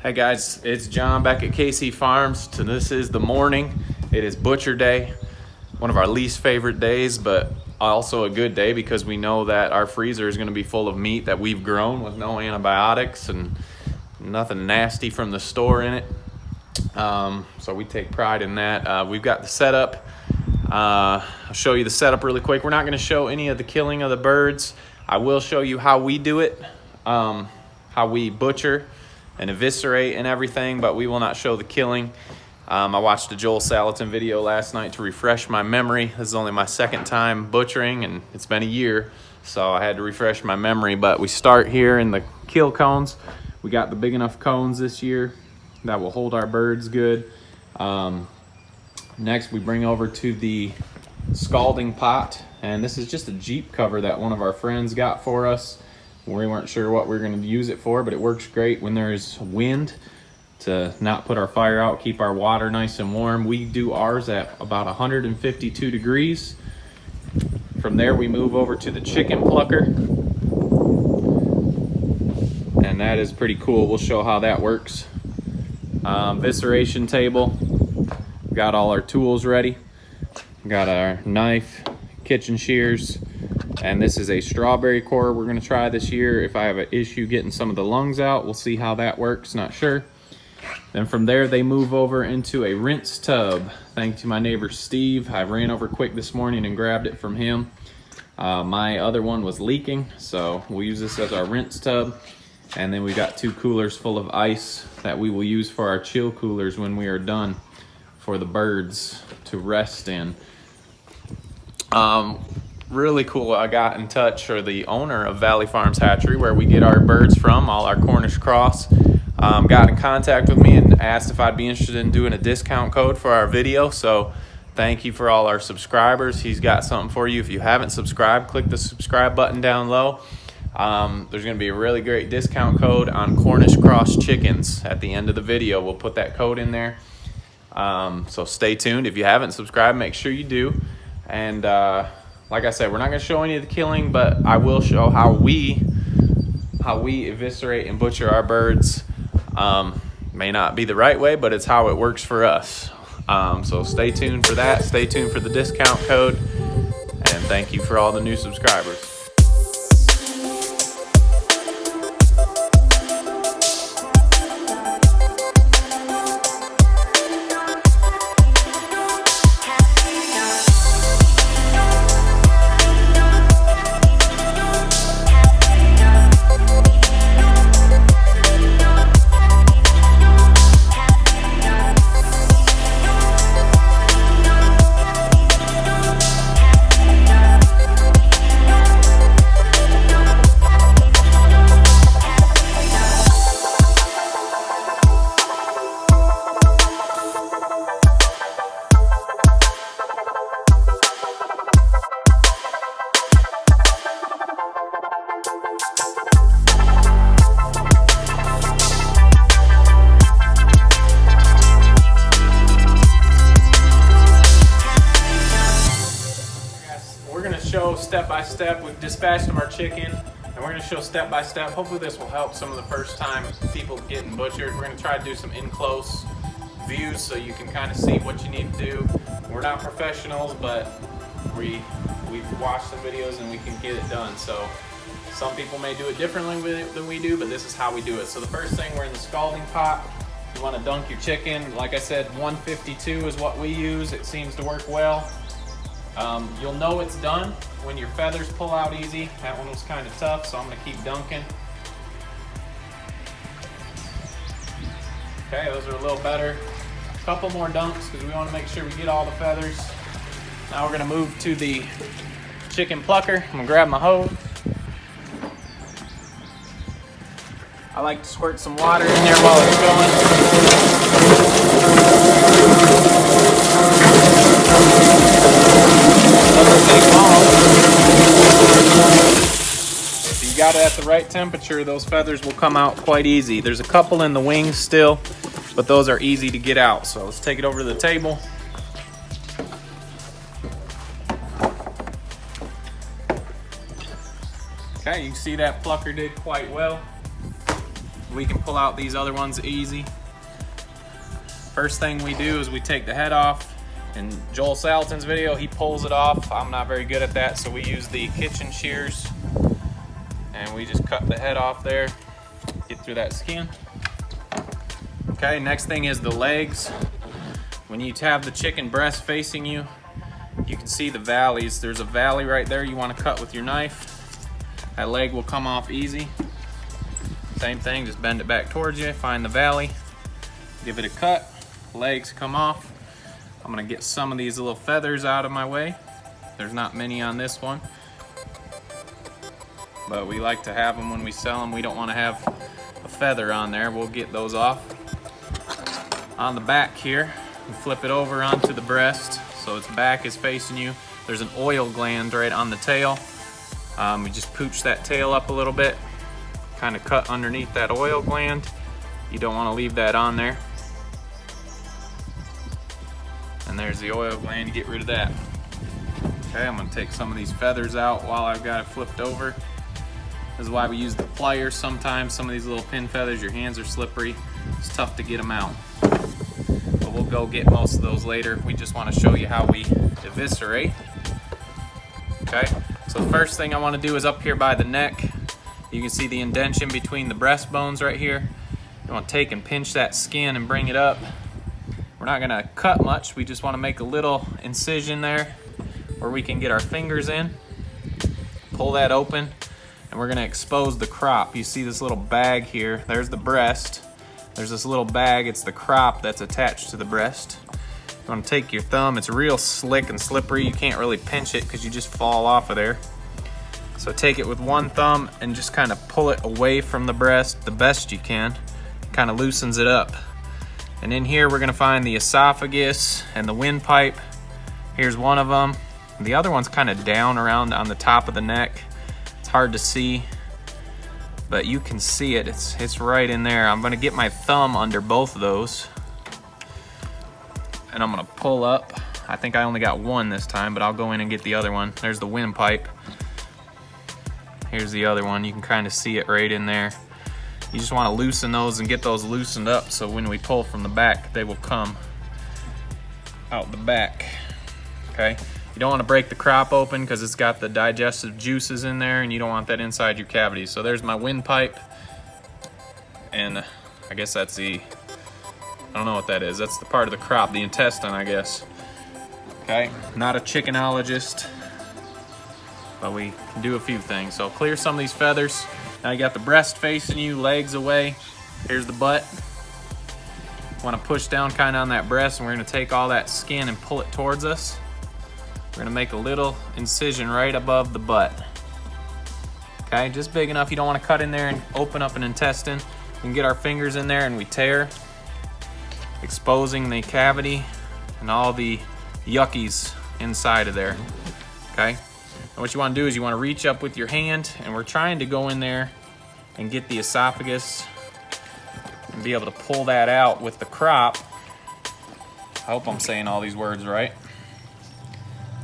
Hey guys, it's John back at KC Farms. This is the morning. It is butcher day, one of our least favorite days, but also a good day because we know that our freezer is going to be full of meat that we've grown with no antibiotics and nothing nasty from the store in it. So we take pride in that. We've got the setup. I'll show you the setup really quick. We're not going to show any of the killing of the birds. I will show you how we do it, how we butcher and eviscerate and everything, but we will not show the killing. I watched a Joel Salatin video last night to refresh my memory. This is only my second time butchering, and it's been a year, so I had to refresh my memory. But we start here in the kill cones. We got the big enough cones this year that will hold our birds good. Next, we bring over to the scalding pot, and this is just a Jeep cover that one of our friends got for us. We weren't sure what we were going to use it for, but it works great when there's wind to not put our fire out, keep our water nice and warm. We do ours at about 152 degrees. From there, we move over to the chicken plucker, and that is pretty cool. We'll show how that works. Visceration table. We've got all our tools ready. We've got our knife, kitchen shears, and this is a strawberry core we're going to try this year. If I have an issue getting some of the lungs out, we'll see how that works, not sure. Then from there, they move over into a rinse tub. Thanks to my neighbor Steve. I ran over quick this morning and grabbed it from him. My other one was leaking, so we'll use this as our rinse tub. And then we got 2 coolers full of ice that we will use for our chill coolers when we are done for the birds to rest in. Really cool, I got in touch, or the owner of Valley Farms Hatchery, where we get our birds from, all our Cornish cross, got in contact with me and asked if I'd be interested in doing a discount code for our video. So thank you for all our subscribers. He's got something for you. If you haven't subscribed, click the subscribe button down low. There's going to be a really great discount code on Cornish cross chickens at the end of the video. We'll put that code in there. So stay tuned. If you haven't subscribed, make sure you do. And like I said, we're not going to show any of the killing, but I will show how we eviscerate and butcher our birds. May not be the right way, but it's how it works for us. So stay tuned for that. Stay tuned for the discount code. And thank you for all the new subscribers. Show step by step. We've dispatched them our chicken, and we're going to show step by step. Hopefully this will help some of the first time people getting butchered. We're going to try to do some in close views so you can kind of see what you need to do. We're not professionals, but we've watched some videos and we can get it done. So some people may do it differently than we do, but this is how we do it. So the first thing, we're in the scalding pot. You want to dunk your chicken. Like I said, 152 is what we use. It seems to work well. You'll know it's done when your feathers pull out easy. That one was kind of tough, so I'm going to keep dunking. Okay, those are a little better. A couple more dunks because we want to make sure we get all the feathers. Now we're going to move to the chicken plucker. I'm going to grab my hose. I like to squirt some water in there while it's If you got it at the right temperature, those feathers will come out quite easy. There's a couple in the wings still, but those are easy to get out. So let's take it over to the table. Okay, you can see that plucker did quite well. we can pull out these other ones easy. First thing we do is we take the head off. In Joel Salatin's video, he pulls it off. I'm not very good at that, so we use the kitchen shears and we just cut the head off there, get through that skin. Okay, next thing is the legs. When you have the chicken breast facing you, you can see the valleys. There's a valley right there you want to cut with your knife. That leg will come off easy. Same thing, just bend it back towards you, find the valley, give it a cut, legs come off. I'm gonna get some of these little feathers out of my way. There's not many on this one, but we like to have them when we sell them. We don't want to have a feather on there. We'll get those off. On the back here, we flip it over onto the breast so its back is facing you. There's an oil gland right on the tail. We just pooch that tail up a little bit, kind of cut underneath that oil gland. You don't want to leave that on there. And there's the oil gland, get rid of that. Okay, I'm gonna take some of these feathers out while I've got it flipped over. This is why we use the pliers sometimes. Some of these little pin feathers, your hands are slippery. It's tough to get them out. But we'll go get most of those later. We just wanna show you how we eviscerate. Okay, so the first thing I wanna do is up here by the neck. You can see the indentation between the breastbones right here. You wanna take and pinch that skin and bring it up. We're not gonna cut much. We just wanna make a little incision there where we can get our fingers in. Pull that open, and we're gonna expose the crop. You see this little bag here. There's the breast. There's this little bag. It's the crop that's attached to the breast. You wanna take your thumb. It's real slick and slippery. You can't really pinch it because you just fall off of there. So take it with one thumb and just kind of pull it away from the breast the best you can. Kind of loosens it up. And in here we're gonna find the esophagus and the windpipe. Here's one of them. The other one's kind of down around on the top of the neck. It's hard to see, but you can see it. It's right in there. I'm gonna get my thumb under both of those, and I'm gonna pull up. I think I only got one this time, but I'll go in and get the other one. There's the windpipe. Here's the other one. You can kind of see it right in there. You just want to loosen those and get those loosened up so when we pull from the back, they will come out the back. Okay? You don't want to break the crop open because it's got the digestive juices in there, and you don't want that inside your cavity. So there's my windpipe, and I guess that's I don't know what that is. That's the part of the crop, the intestine, I guess. Okay? Not a chickenologist, but we can do a few things. So clear some of these feathers. Now you got the breast facing you, legs away. Here's the butt. Want to push down kind of on that breast, and we're going to take all that skin and pull it towards us. We're going to make a little incision right above the butt. Okay, just big enough. You don't want to cut in there and open up an intestine. We can get our fingers in there and we tear, exposing the cavity and all the yuckies inside of there. Okay. And what you want to do is you want to reach up with your hand, and we're trying to go in there and get the esophagus and be able to pull that out with the crop. I hope I'm saying all these words right.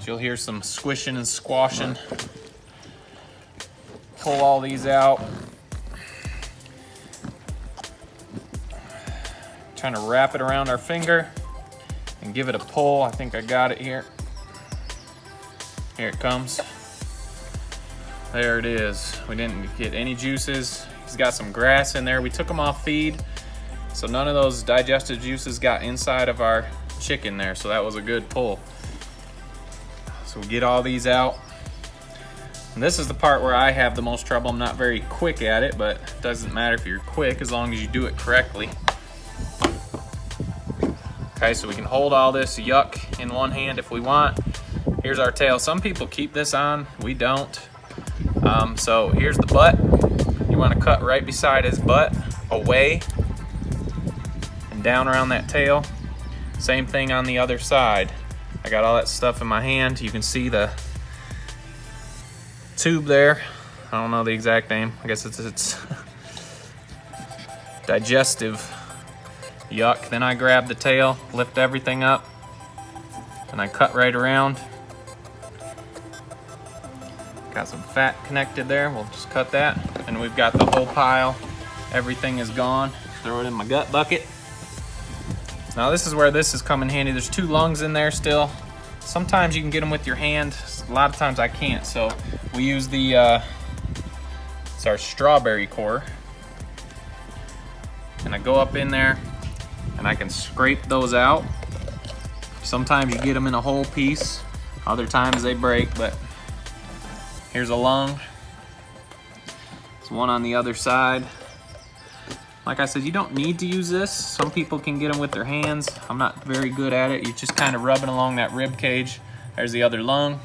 So you'll hear some squishing and squashing. Pull all these out. Trying to wrap it around our finger and give it a pull. I think I got it here. Here it comes. There it is. We didn't get any juices. He's got some grass in there. We took him off feed, so none of those digestive juices got inside of our chicken there, so that was a good pull. So we'll get all these out. And this is the part where I have the most trouble. I'm not very quick at it, but it doesn't matter if you're quick as long as you do it correctly. Okay, so we can hold all this yuck in one hand if we want. Here's our tail. Some people keep this on, we don't. So here's the butt. You want to cut right beside his butt, away, and down around that tail. Same thing on the other side. I got all that stuff in my hand. You can see the tube there. I don't know the exact name. I guess it's digestive yuck. Then I grab the tail, lift everything up, and I cut right around. Got some fat connected there. We'll just cut that, and we've got the whole pile Everything is gone. Throw it in my gut bucket. Now this is where this is coming handy. There's 2 lungs in there still. Sometimes you can get them with your hand. A lot of times I can't, so we use the, it's our strawberry core. And I go up in there and I can scrape those out. Sometimes you get them in a whole piece. Other times they break, but here's a lung. There's one on the other side. Like I said, you don't need to use this. Some people can get them with their hands. I'm not very good at it. You're just kind of rubbing along that rib cage. There's the other lung.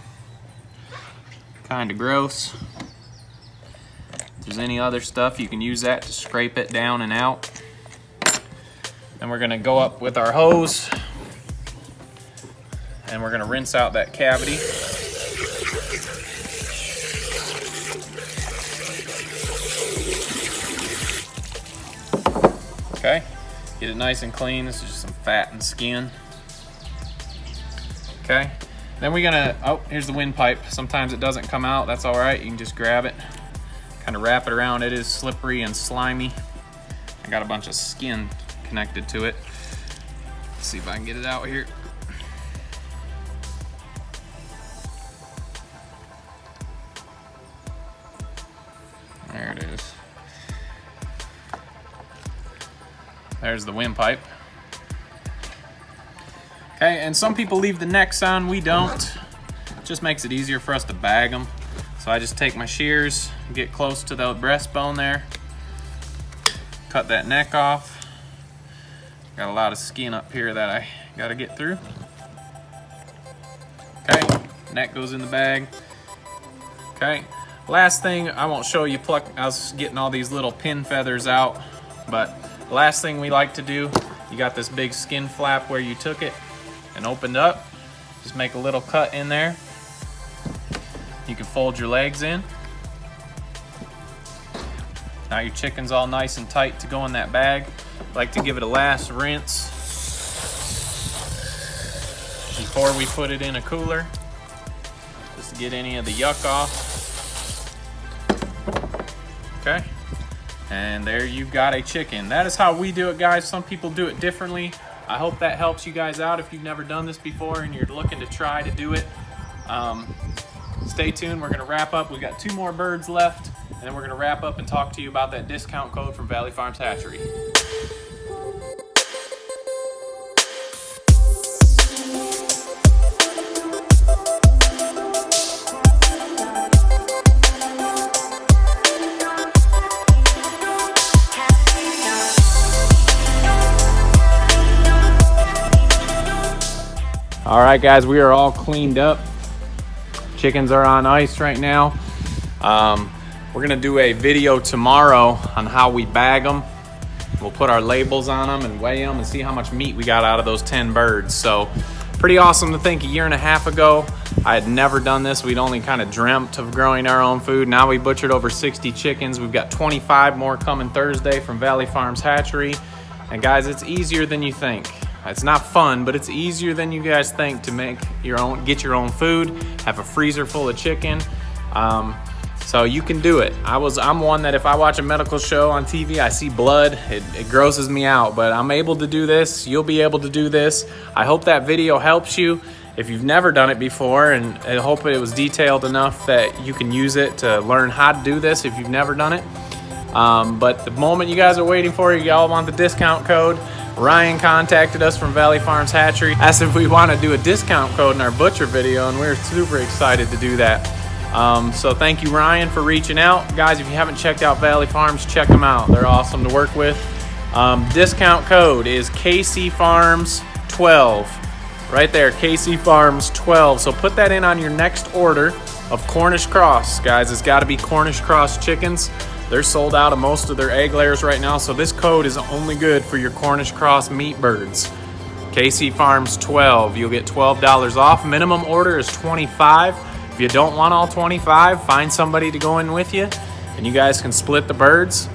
Kind of gross. If there's any other stuff, you can use that to scrape it down and out. And we're gonna go up with our hose and we're gonna rinse out that cavity. Okay, get it nice and clean. This is just some fat and skin. Okay, then we're gonna, oh, here's the windpipe. Sometimes it doesn't come out, that's all right. You can just grab it, kind of wrap it around. It is slippery and slimy. I got a bunch of skin connected to it. Let's see if I can get it out here. There it is. There's the windpipe. Okay, and some people leave the necks on, we don't. It just makes it easier for us to bag them. So I just take my shears, get close to the breastbone there, cut that neck off. Got a lot of skin up here that I gotta get through. Okay, neck goes in the bag. Okay, last thing, I won't show you I was getting all these little pin feathers out, but last thing we like to do, you got this big skin flap where you took it and opened up. Just make a little cut in there. You can fold your legs in. Now your chicken's all nice and tight to go in that bag. Like to give it a last rinse before we put it in a cooler, just to get any of the yuck off. Okay. And there you've got a chicken. That is how we do it, guys. Some people do it differently. I hope that helps you guys out if you've never done this before and you're looking to try to do it. Stay tuned, we're gonna wrap up. We got 2 more birds left, and then we're gonna wrap up and talk to you about that discount code from Valley Farms Hatchery. All right, guys, we are all cleaned up. Chickens are on ice right now. We're gonna do a video tomorrow on how we bag them. We'll put our labels on them and weigh them and see how much meat we got out of those 10 birds. So pretty awesome to think a year and a half ago, I had never done this. We'd only kind of dreamt of growing our own food. Now we butchered over 60 chickens. We've got 25 more coming Thursday from Valley Farms Hatchery. And guys, it's easier than you think. It's not fun, but it's easier than you guys think to make your own, get your own food, have a freezer full of chicken. So you can do it. I'm one that if I watch a medical show on TV, I see blood, it grosses me out, but I'm able to do this. You'll be able to do this. I hope that video helps you. If you've never done it before, and I hope it was detailed enough that you can use it to learn how to do this if you've never done it. But the moment you guys are waiting for, you all want the discount code. Ryan contacted us from Valley Farms Hatchery, asked if we want to do a discount code in our butcher video, and we're super excited to do that. So thank you, Ryan, for reaching out. Guys, if you haven't checked out Valley Farms, check them out. They're awesome to work with. Discount code is KCFarms12. Right there, KCFarms12. So put that in on your next order of Cornish Cross. Guys, it's got to be Cornish Cross chickens. They're sold out of most of their egg layers right now, so this code is only good for your Cornish Cross meat birds. KCFarms12. You'll get $12 off. Minimum order is $25. If you don't want all 25, find somebody to go in with you, and you guys can split the birds.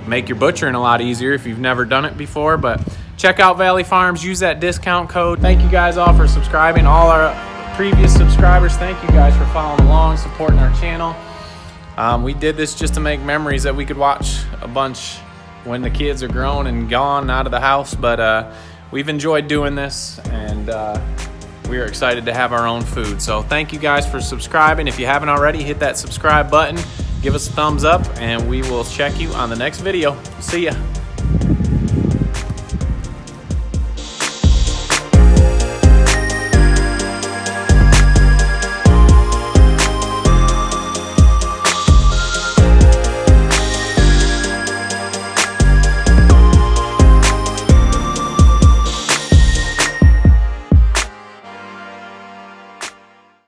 Make your butchering a lot easier if you've never done it before. But check out Valley Farms. Use that discount code. Thank you guys all for subscribing. All our previous subscribers, thank you guys for following along, supporting our channel. We did this just to make memories that we could watch a bunch when the kids are grown and gone out of the house, but we've enjoyed doing this, and we are excited to have our own food. So thank you guys for subscribing. If you haven't already, hit that subscribe button, give us a thumbs up, and we will check you on the next video. See ya.